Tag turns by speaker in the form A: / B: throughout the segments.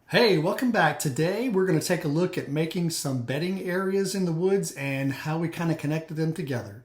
A: Hey, welcome back. Today we're going to take a look at making some bedding areas in the woods and how we kind of connected them together.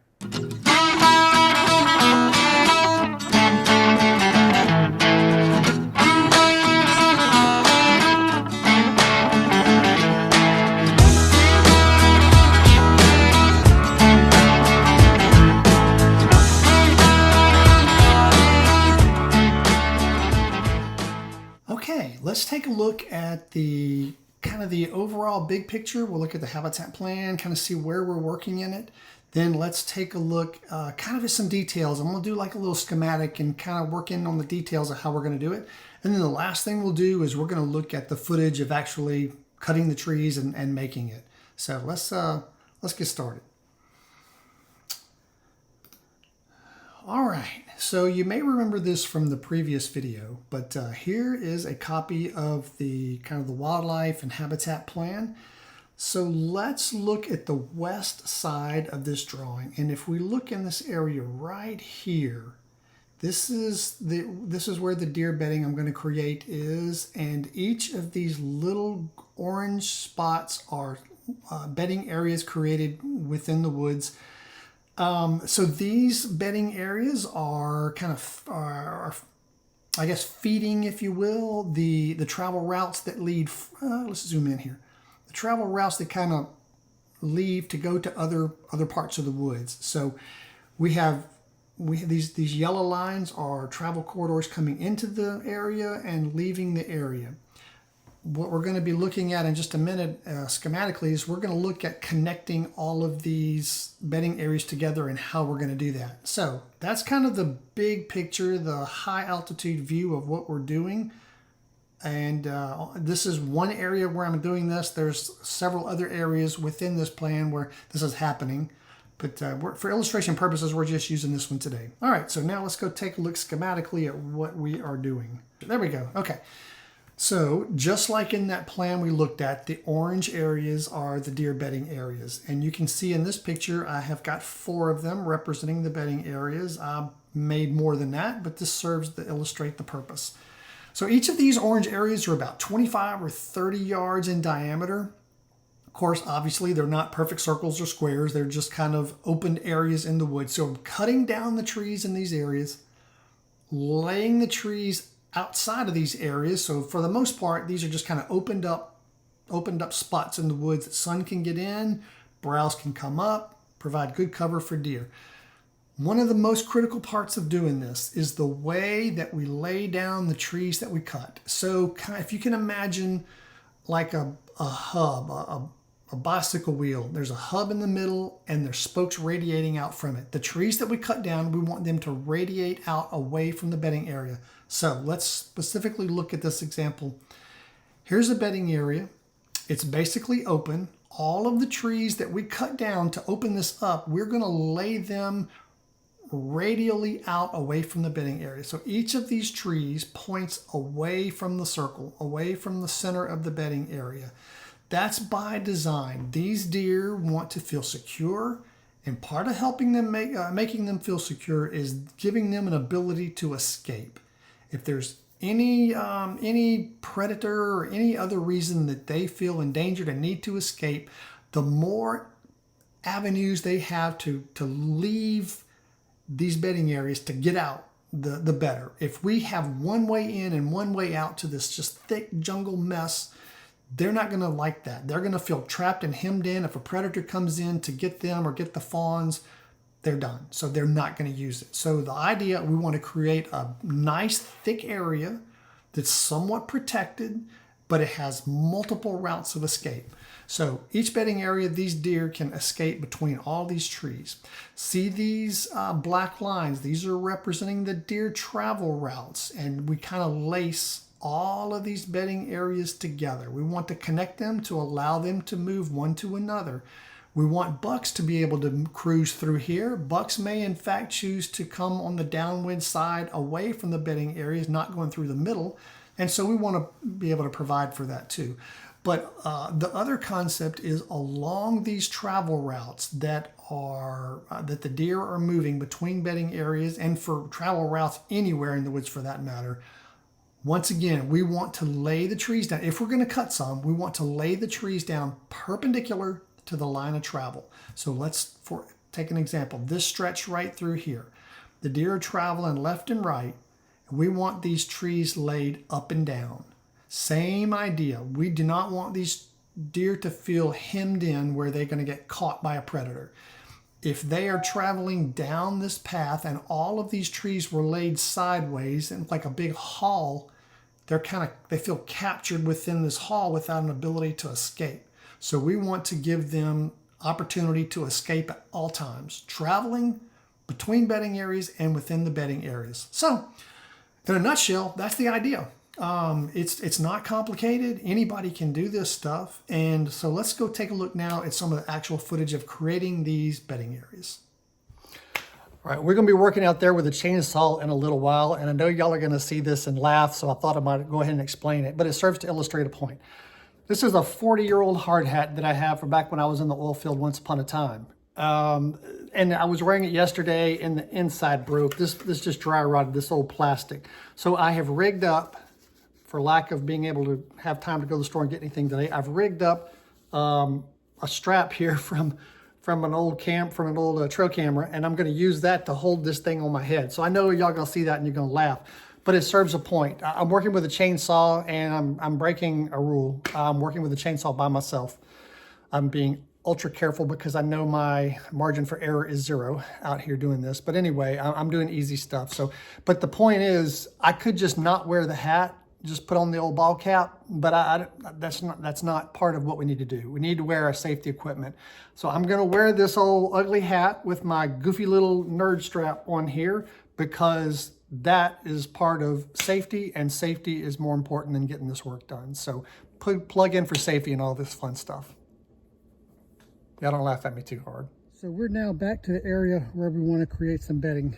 A: Okay, let's take a look at the kind of the overall big picture. We'll look at the habitat plan, kind of see where we're working in it. Then let's take a look kind of at some details. I'm going to do like a little schematic and kind of work in on the details of how we're going to do it. And then the last thing we'll do is we're going to look at the footage of actually cutting the trees and making it. So let's get started. All right, so you may remember this from the previous video, but here is a copy of the kind of the wildlife and habitat plan. So let's look at the west side of this drawing. And if we look in this area right here, this is where the deer bedding I'm going to create is, and each of these little orange spots are bedding areas created within the woods. So these bedding areas are kind of, I guess, feeding, if you will, the travel routes that lead, let's zoom in here. The travel routes that kind of leave to go to other parts of the woods. So we have these yellow lines are travel corridors coming into the area and leaving the area. What we're going to be looking at in just a minute schematically is we're going to look at connecting all of these bedding areas together and how we're going to do that. So that's kind of the big picture, the high altitude view of what we're doing. And this is one area where I'm doing this. There's several other areas within this plan where this is happening. But for illustration purposes, we're just using this one today. All right, so now let's go take a look schematically at what we are doing. There we go. Okay. So just like in that plan we looked at, the orange areas are the deer bedding areas. And you can see in this picture, I have got 4 of them representing the bedding areas. I made more than that, but this serves to illustrate the purpose. So each of these orange areas are about 25 or 30 yards in diameter. Of course, obviously, they're not perfect circles or squares. They're just kind of open areas in the woods. So I'm cutting down the trees in these areas, laying the trees outside of these areas. So for the most part, these are just kind of opened up spots in the woods that sun can get in, browse can come up, provide good cover for deer. One of the most critical parts of doing this is the way that we lay down the trees that we cut. So if you can imagine like a hub, a bicycle wheel, there's a hub in the middle and there's spokes radiating out from it. The trees that we cut down, we want them to radiate out away from the bedding area. So let's specifically look at this example. Here's a bedding area. It's basically open. All of the trees that we cut down to open this up, we're going to lay them radially out away from the bedding area. So each of these trees points away from the circle, away from the center of the bedding area. That's by design. These deer want to feel secure, and part of helping them making them feel secure is giving them an ability to escape. If there's any predator or any other reason that they feel endangered and need to escape, the more avenues they have to leave these bedding areas to get out, the better. If we have one way in and one way out to this just thick jungle mess, they're not going to like that. They're going to feel trapped and hemmed in. If a predator comes in to get them or get the fawns, they're done. So they're not going to use it. So the idea, we want to create a nice thick area that's somewhat protected, but it has multiple routes of escape. So each bedding area, these deer can escape between all these trees. See these black lines? These are representing the deer travel routes, and we kind of lace all of these bedding areas together. We want to connect them to allow them to move one to another. We want bucks to be able to cruise through here. Bucks may in fact choose to come on the downwind side away from the bedding areas, not going through the middle. And so we want to be able to provide for that too. But the other concept is along these travel routes that the deer are moving between bedding areas, and for travel routes anywhere in the woods for that matter, Once again, we want to lay the trees down. If we're going to cut some, we want to lay the trees down perpendicular to the line of travel. So let's take an example. This stretch right through here. The deer are traveling left and right. We want these trees laid up and down. Same idea. We do not want these deer to feel hemmed in where they're going to get caught by a predator. If they are traveling down this path and all of these trees were laid sideways and like a big hall, they feel captured within this hall without an ability to escape. So we want to give them opportunity to escape at all times, traveling between bedding areas and within the bedding areas. So in a nutshell, that's the idea. It's not complicated. Anybody can do this stuff. And so let's go take a look now at some of the actual footage of creating these bedding areas. All right, we're going to be working out there with a chainsaw in a little while, and I know y'all are going to see this and laugh, so I thought I might go ahead and explain it, but it serves to illustrate a point. This is a 40-year-old hard hat that I have from back when I was in the oil field once upon a time. And I was wearing it yesterday, and the inside broke. This just dry rotted, this old plastic. So I have rigged up, for lack of being able to have time to go to the store and get anything today, I've rigged up a strap here from an old trail camera, and I'm going to use that to hold this thing on my head. So I know y'all going to see that and you're going to laugh, but it serves a point. I'm working with a chainsaw, and I'm breaking a rule. I'm working with a chainsaw by myself. I'm being ultra careful because I know my margin for error is 0 out here doing this. But anyway, I'm doing easy stuff. But the point is, I could just not wear the hat, just put on the old ball cap, but that's not part of what we need to do. We need to wear our safety equipment. So I'm gonna wear this old ugly hat with my goofy little nerd strap on here because that is part of safety, and safety is more important than getting this work done. So plug in for safety and all this fun stuff. Yeah, don't laugh at me too hard. So we're now back to the area where we want to create some bedding.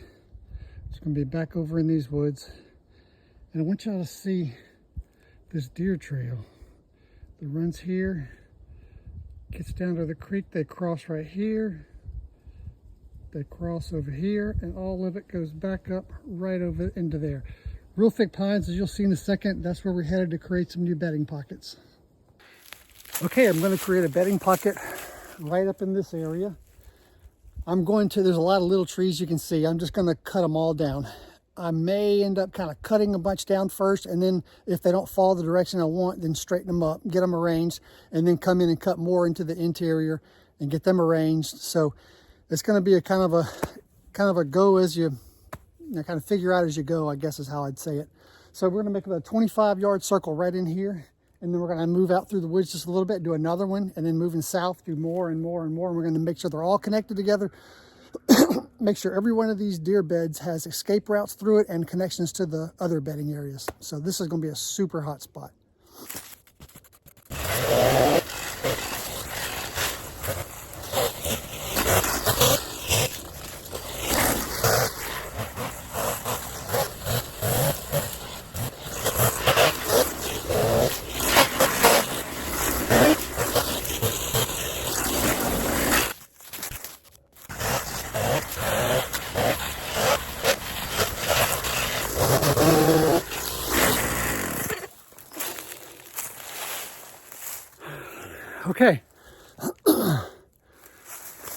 A: It's gonna be back over in these woods. And I want y'all to see this deer trail that runs here, gets down to the creek, they cross right here, they cross over here, and all of it goes back up right over into there. Real thick pines, as you'll see in a second. That's where we're headed to create some new bedding pockets. Okay, I'm going to create a bedding pocket right up in this area. There's a lot of little trees you can see. I'm just going to cut them all down. I may end up kind of cutting a bunch down first, and then if they don't fall the direction I want, then straighten them up, get them arranged, and then come in and cut more into the interior and get them arranged. So it's going to be a kind of a go as you kind of figure out as you go, I guess is how I'd say it. So we're going to make about a 25-yard circle right in here, and then we're going to move out through the woods just a little bit, do another one, and then moving south, do more and more and more. And we're going to make sure they're all connected together. Make sure every one of these deer beds has escape routes through it and connections to the other bedding areas. So this is going to be a super hot spot. Okay,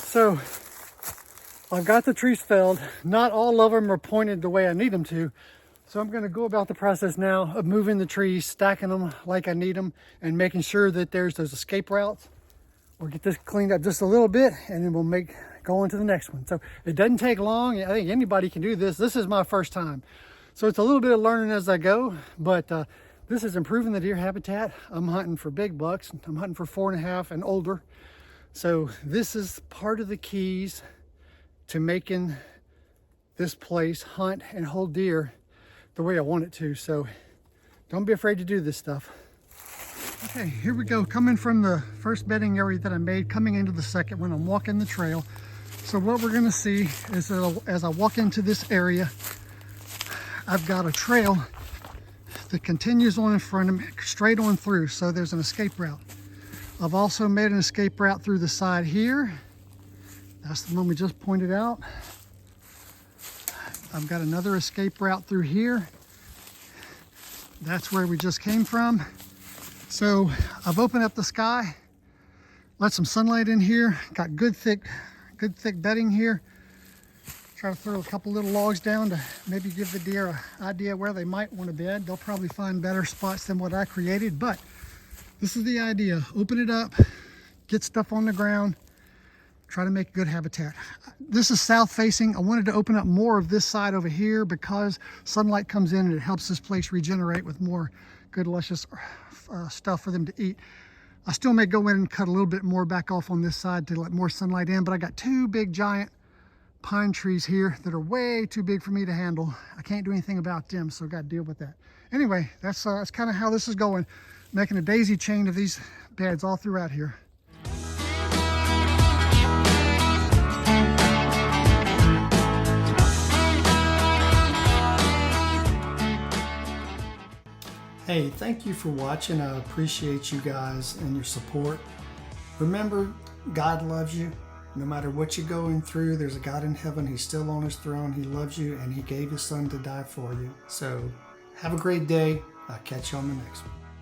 A: so I've got the trees felled. Not all of them are pointed the way I need them to. So I'm gonna go about the process now of moving the trees, stacking them like I need them, and making sure that there's those escape routes. We'll get this cleaned up just a little bit, and then we'll go on to the next one. So it doesn't take long. I think anybody can do this. This is my first time. So it's a little bit of learning as I go, but this is improving the deer habitat. I'm hunting for big bucks. I'm hunting for 4.5 and older. So this is part of the keys to making this place hunt and hold deer the way I want it to. So don't be afraid to do this stuff. Okay, here we go. Coming from the first bedding area that I made, coming into the second one, I'm walking the trail. So what we're gonna see is that as I walk into this area, I've got a trail that continues on in front of me, straight on through, so there's an escape route. I've also made an escape route through the side here. That's the one we just pointed out. I've got another escape route through here. That's where we just came from. So I've opened up the sky, let some sunlight in here, got good thick bedding here. Try to throw a couple little logs down to maybe give the deer an idea where they might want to bed. They'll probably find better spots than what I created, but this is the idea. Open it up, get stuff on the ground, try to make good habitat. This is south facing. I wanted to open up more of this side over here because sunlight comes in and it helps this place regenerate with more good luscious stuff for them to eat. I still may go in and cut a little bit more back off on this side to let more sunlight in, but I got two big giant pine trees here that are way too big for me to handle. I can't do anything about them, so I've got to deal with that. Anyway, that's kind of how this is going. Making a daisy chain of these beds all throughout here. Hey, thank you for watching. I appreciate you guys and your support. Remember, God loves you. No matter what you're going through, there's a God in heaven. He's still on his throne. He loves you, and he gave his son to die for you. So have a great day. I'll catch you on the next one.